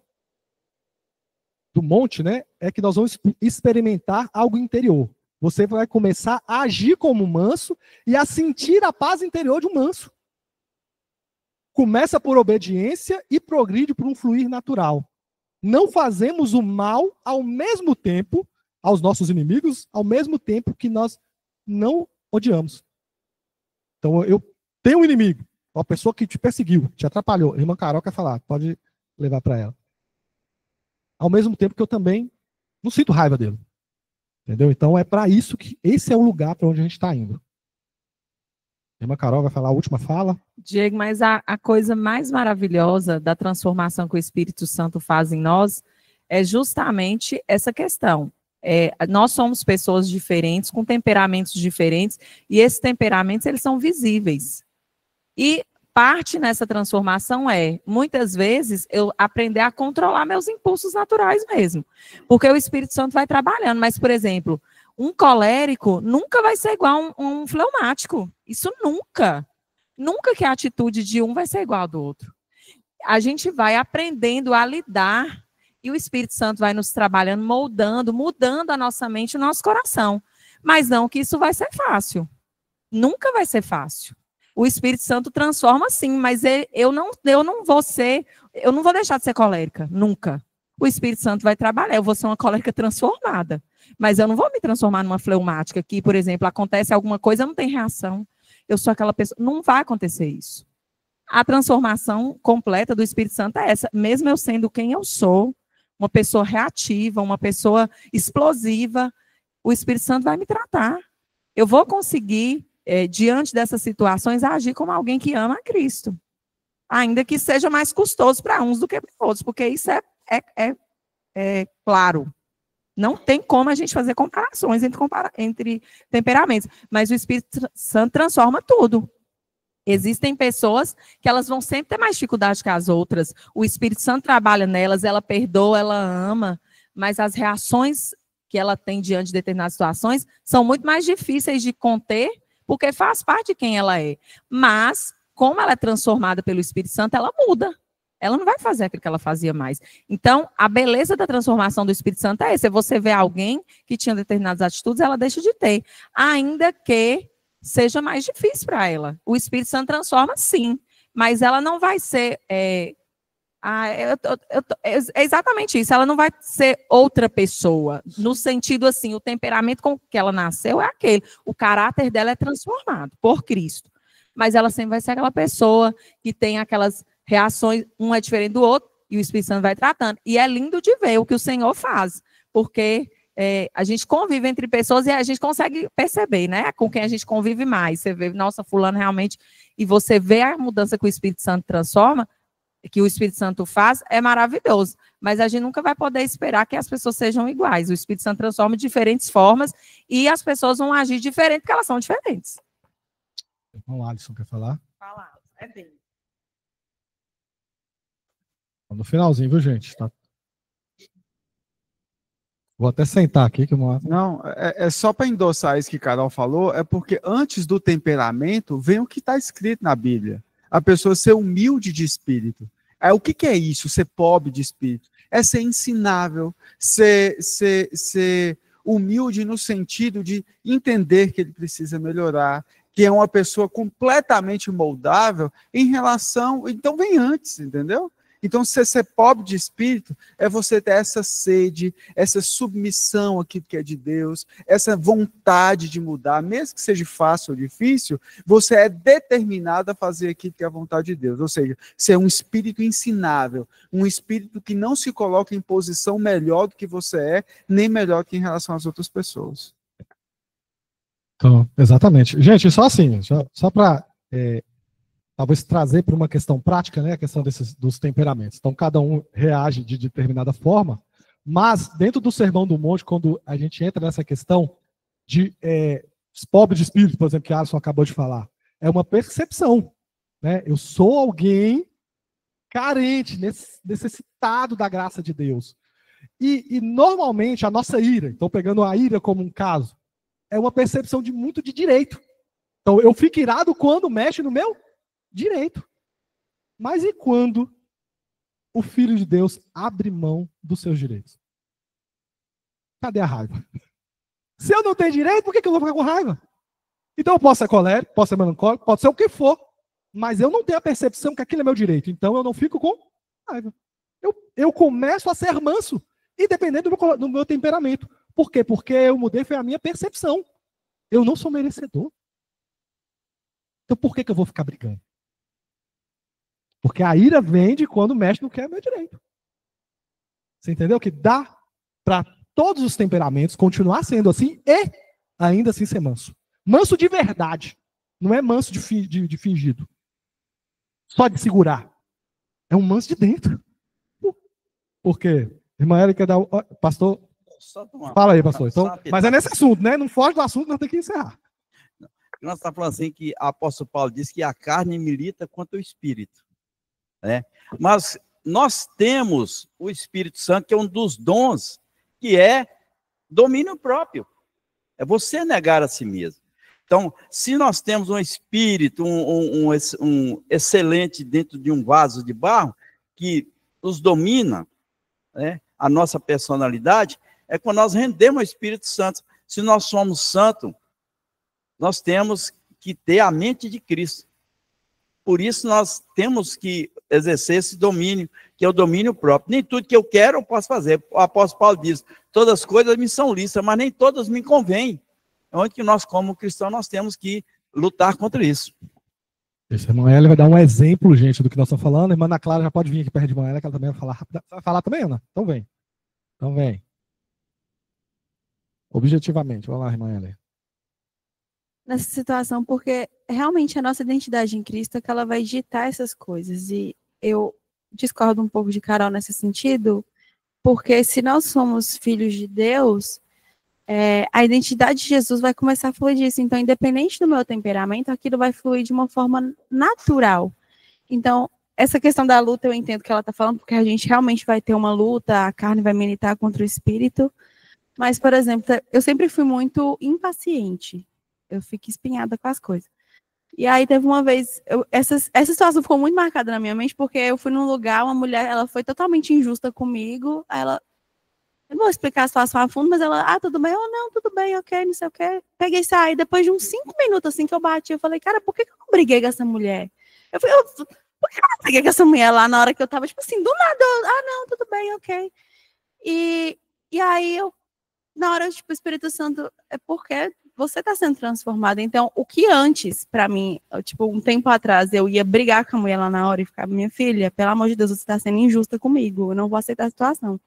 do monte, né, é que nós vamos experimentar algo interior. Você vai começar a agir como manso e a sentir a paz interior de um manso. Começa por obediência e progride por um fluir natural. Não fazemos o mal ao mesmo tempo aos nossos inimigos, ao mesmo tempo que nós não odiamos. Então, eu tenho um inimigo, uma pessoa que te perseguiu, te atrapalhou. A irmã Carol quer falar, pode levar para ela. Ao mesmo tempo que eu também não sinto raiva dele. Entendeu? Então, é para isso que esse é o lugar para onde a gente está indo. A irmã Carol vai falar a última fala. Diego, mas a coisa mais maravilhosa da transformação que o Espírito Santo faz em nós é justamente essa questão. Nós somos pessoas diferentes, com temperamentos diferentes, e esses temperamentos, eles são visíveis. E parte nessa transformação muitas vezes, eu aprender a controlar meus impulsos naturais mesmo. Porque o Espírito Santo vai trabalhando, mas, por exemplo, um colérico nunca vai ser igual a um fleumático. Isso nunca. Nunca que a atitude de um vai ser igual ao do outro. A gente vai aprendendo a lidar e o Espírito Santo vai nos trabalhando, moldando, mudando a nossa mente e o nosso coração. Mas não que isso vai ser fácil. Nunca vai ser fácil. O Espírito Santo transforma sim, mas eu não vou deixar de ser colérica, nunca. O Espírito Santo vai trabalhar, eu vou ser uma colérica transformada. Mas eu não vou me transformar numa fleumática que, por exemplo, acontece alguma coisa, não tem reação. Eu sou aquela pessoa. Não vai acontecer isso. A transformação completa do Espírito Santo é essa. Mesmo eu sendo quem eu sou, uma pessoa reativa, uma pessoa explosiva, o Espírito Santo vai me tratar. Eu vou conseguir, diante dessas situações, agir como alguém que ama a Cristo. Ainda que seja mais custoso para uns do que para outros, porque isso é claro. Não tem como a gente fazer comparações entre temperamentos. Mas o Espírito Santo transforma tudo. Existem pessoas que elas vão sempre ter mais dificuldade que as outras. O Espírito Santo trabalha nelas, ela perdoa, ela ama. Mas as reações que ela tem diante de determinadas situações são muito mais difíceis de conter, porque faz parte de quem ela é. Mas, como ela é transformada pelo Espírito Santo, ela muda. Ela não vai fazer aquilo que ela fazia mais. Então, a beleza da transformação do Espírito Santo é essa. Você vê alguém que tinha determinadas atitudes, ela deixa de ter. Ainda que seja mais difícil para ela. O Espírito Santo transforma, sim. Mas ela não vai ser... é exatamente isso. Ela não vai ser outra pessoa. No sentido assim, o temperamento com que ela nasceu é aquele. O caráter dela é transformado por Cristo. Mas ela sempre vai ser aquela pessoa que tem aquelas reações, um é diferente do outro, e o Espírito Santo vai tratando. E é lindo de ver o que o Senhor faz, porque a gente convive entre pessoas e a gente consegue perceber, né, com quem a gente convive mais. Você vê, nossa, fulano realmente, e você vê a mudança que o Espírito Santo transforma, que o Espírito Santo faz, é maravilhoso. Mas a gente nunca vai poder esperar que as pessoas sejam iguais. O Espírito Santo transforma de diferentes formas e as pessoas vão agir diferente porque elas são diferentes. Vamos lá, Alisson, quer falar? Fala, é bem. No finalzinho, viu, gente? Tá. Vou até sentar aqui. Não, é só para endossar isso que Carol falou, é porque antes do temperamento vem o que está escrito na Bíblia. A pessoa ser humilde de espírito. O que é isso, ser pobre de espírito? É ser ensinável, ser humilde no sentido de entender que ele precisa melhorar, que é uma pessoa completamente moldável em relação... Então vem antes, entendeu? Então, ser pobre de espírito é você ter essa sede, essa submissão àquilo que é de Deus, essa vontade de mudar, mesmo que seja fácil ou difícil, você é determinado a fazer aquilo que é a vontade de Deus. Ou seja, ser um espírito ensinável, um espírito que não se coloca em posição melhor do que você é, nem melhor que em relação às outras pessoas. Então, exatamente. Gente, só assim, só para... talvez trazer para uma questão prática, né, a questão dos temperamentos. Então, cada um reage de determinada forma, mas dentro do Sermão do Monte, quando a gente entra nessa questão de pobre de espírito, por exemplo, que Alisson acabou de falar, é uma percepção. Né? Eu sou alguém carente, necessitado da graça de Deus. E normalmente a nossa ira, então pegando a ira como um caso, é uma percepção muito de direito. Então, eu fico irado quando mexe no meu direito. Mas e quando o Filho de Deus abre mão dos seus direitos? Cadê a raiva? Se eu não tenho direito, por que eu vou ficar com raiva? Então eu posso ser colérico, posso ser melancólico, pode ser o que for, mas eu não tenho a percepção que aquilo é meu direito, então eu não fico com raiva. Eu começo a ser manso, independente do meu temperamento. Por quê? Porque eu mudei, foi a minha percepção. Eu não sou merecedor. Então por que eu vou ficar brigando? Porque a ira vem de quando mexe no que é meu direito. Você entendeu? Que dá para todos os temperamentos continuar sendo assim e ainda assim ser manso. Manso de verdade. Não é manso de fingido. Só de segurar. É um manso de dentro. Por quê? Irmã Érica, pastor... Fala aí, pastor. Então, mas é nesse assunto, né? Não foge do assunto, nós temos que encerrar. Nós estamos falando assim que o apóstolo Paulo disse que a carne milita contra o espírito. Né? Mas nós temos o Espírito Santo, que é um dos dons, que é domínio próprio. É você negar a si mesmo. Então, se nós temos um espírito, um excelente dentro de um vaso de barro, que nos domina, né, a nossa personalidade, é quando nós rendemos ao Espírito Santo. Se nós somos santos, nós temos que ter a mente de Cristo. Por isso nós temos que exercer esse domínio, que é o domínio próprio. Nem tudo que eu quero eu posso fazer. O apóstolo Paulo diz, todas as coisas me são lícitas, mas nem todas me convêm. Onde que nós, como cristãos, nós temos que lutar contra isso. Esse irmão Ela vai dar um exemplo, gente, do que nós estamos falando. A irmã Ana Clara já pode vir aqui perto de irmã Ela, que ela também vai falar rápido. Vai falar também, Ana? Então vem. Então vem. Objetivamente. Vamos lá, irmã Ela. Nessa situação, porque realmente a nossa identidade em Cristo é que ela vai ditar essas coisas. E eu discordo um pouco de Carol nesse sentido, porque se nós somos filhos de Deus, a identidade de Jesus vai começar a fluir disso. Então, independente do meu temperamento, aquilo vai fluir de uma forma natural. Então, essa questão da luta, eu entendo que ela está falando, porque a gente realmente vai ter uma luta, a carne vai militar contra o espírito, Mas, por exemplo, eu sempre fui muito impaciente. Eu fico espinhada com as coisas. E aí teve uma vez, essa situação ficou muito marcada na minha mente, porque eu fui num lugar, uma mulher, ela foi totalmente injusta comigo, aí ela, eu não vou explicar a situação a fundo, mas ela, tudo bem? Eu, não, tudo bem, ok, não sei o quê. Peguei e saí, depois de uns 5 minutos, assim, que eu bati, eu falei, cara, por que eu não briguei com essa mulher? Por que eu não briguei com essa mulher lá na hora que eu tava, tipo assim, do nada, não, tudo bem, ok. E aí, na hora, tipo, o Espírito Santo, é porque você está sendo transformada. Então, o que antes, para mim, tipo, um tempo atrás, eu ia brigar com a mulher lá na hora e ficar, minha filha, pelo amor de Deus, você está sendo injusta comigo, eu não vou aceitar a situação.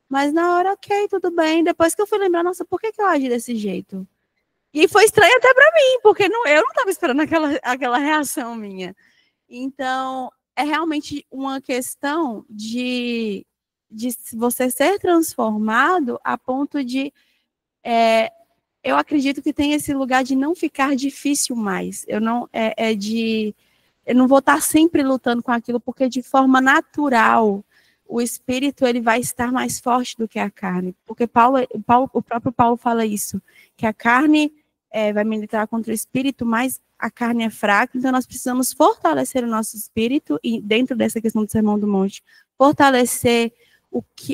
Mas na hora, ok, tudo bem. Depois que eu fui lembrar, nossa, por que eu agi desse jeito? E foi estranho até para mim, porque eu não estava esperando aquela reação minha. Então, é realmente uma questão de você ser transformado a ponto de... eu acredito que tem esse lugar de não ficar difícil mais. Eu não vou estar sempre lutando com aquilo, porque de forma natural o espírito ele vai estar mais forte do que a carne. Porque o próprio Paulo fala isso, que a carne vai militar contra o espírito, mas a carne é fraca, então nós precisamos fortalecer o nosso espírito, e dentro dessa questão do Sermão do Monte, fortalecer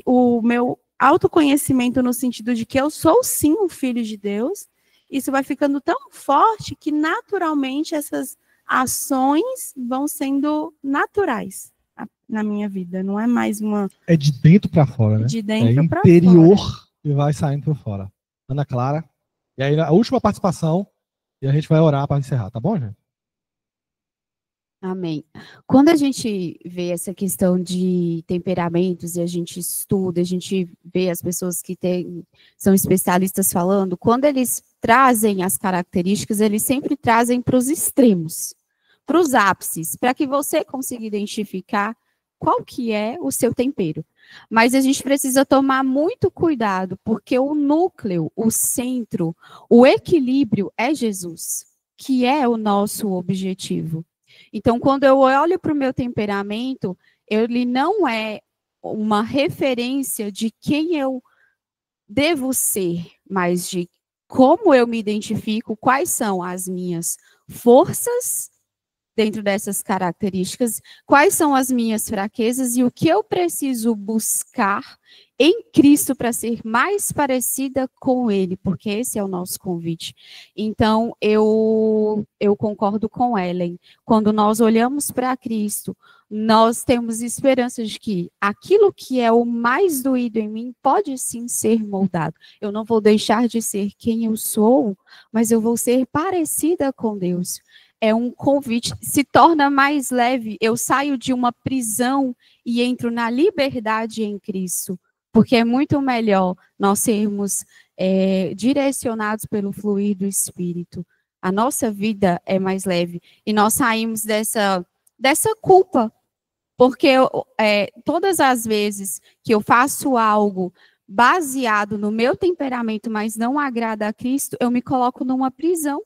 o meu autoconhecimento no sentido de que eu sou sim um filho de Deus. Isso vai ficando tão forte que naturalmente essas ações vão sendo naturais na minha vida, não é mais uma... É de dentro para fora, né? De dentro para interior fora. E vai saindo para fora. Ana Clara. E aí a última participação e a gente vai orar para encerrar, tá bom, gente? Amém. Quando a gente vê essa questão de temperamentos e a gente estuda, a gente vê as pessoas que são especialistas falando, quando eles trazem as características, eles sempre trazem para os extremos, para os ápices, para que você consiga identificar qual que é o seu tempero. Mas a gente precisa tomar muito cuidado, porque o núcleo, o centro, o equilíbrio é Jesus, que é o nosso objetivo. Então, quando eu olho para o meu temperamento, ele não é uma referência de quem eu devo ser, mas de como eu me identifico, quais são as minhas forças dentro dessas características, quais são as minhas fraquezas e o que eu preciso buscar em Cristo para ser mais parecida com Ele, porque esse é o nosso convite. Então, eu concordo com Ellen. Quando nós olhamos para Cristo, nós temos esperança de que aquilo que é o mais doído em mim pode sim ser moldado. Eu não vou deixar de ser quem eu sou, mas eu vou ser parecida com Deus. É um convite, se torna mais leve. Eu saio de uma prisão e entro na liberdade em Cristo, porque é muito melhor nós sermos direcionados pelo fluir do Espírito. A nossa vida é mais leve e nós saímos dessa culpa, porque todas as vezes que eu faço algo baseado no meu temperamento, mas não agrada a Cristo, eu me coloco numa prisão.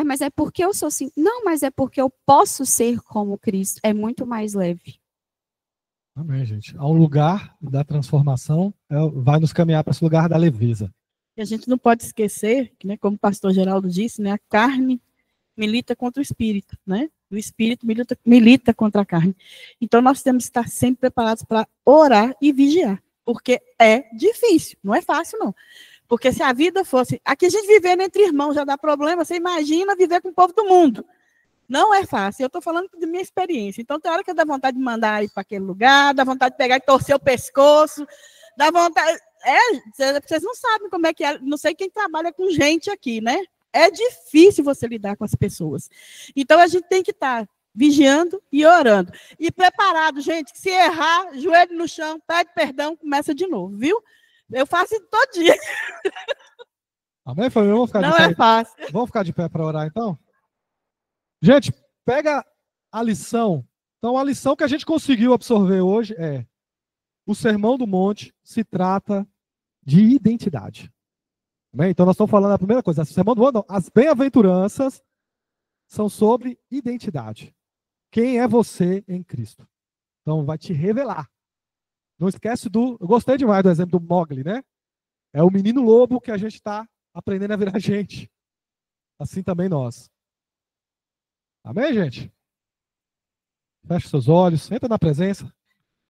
Mas é porque eu sou assim. Não, mas é porque eu posso ser como Cristo. É muito mais leve. Amém, gente. Ao lugar da transformação, vai nos caminhar para esse lugar da leveza. E a gente não pode esquecer, né, como o pastor Geraldo disse, né, a carne milita contra o espírito, né? O espírito milita contra a carne. Então nós temos que estar sempre preparados para orar e vigiar, porque é difícil, não é fácil não. Porque se a vida fosse... Aqui a gente vivendo entre irmãos já dá problema, você imagina viver com o povo do mundo. Não é fácil, eu estou falando de minha experiência. Então tem hora que dá vontade de mandar ir para aquele lugar, dá vontade de pegar e torcer o pescoço, dá vontade... vocês não sabem como é que é, não sei quem trabalha com gente aqui, né? É difícil você lidar com as pessoas. Então a gente tem que estar vigiando e orando. E preparado, gente, que se errar, joelho no chão, pede perdão, começa de novo, viu? Eu faço isso todo dia. Amém, família? Vamos ficar Não de pé. é fácil. Vamos ficar de pé para orar, então? Gente, pega a lição. Então, a lição que a gente conseguiu absorver hoje é: o Sermão do Monte se trata de identidade. Amém? Então, nós estamos falando a primeira coisa. O Sermão do Monte, não, as bem-aventuranças são sobre identidade. Quem é você em Cristo? Então, vai te revelar. Não esquece eu gostei demais do exemplo do Mowgli, né? É o menino lobo que a gente está aprendendo a virar gente. Assim também nós. Amém, gente? Feche seus olhos, entra na presença.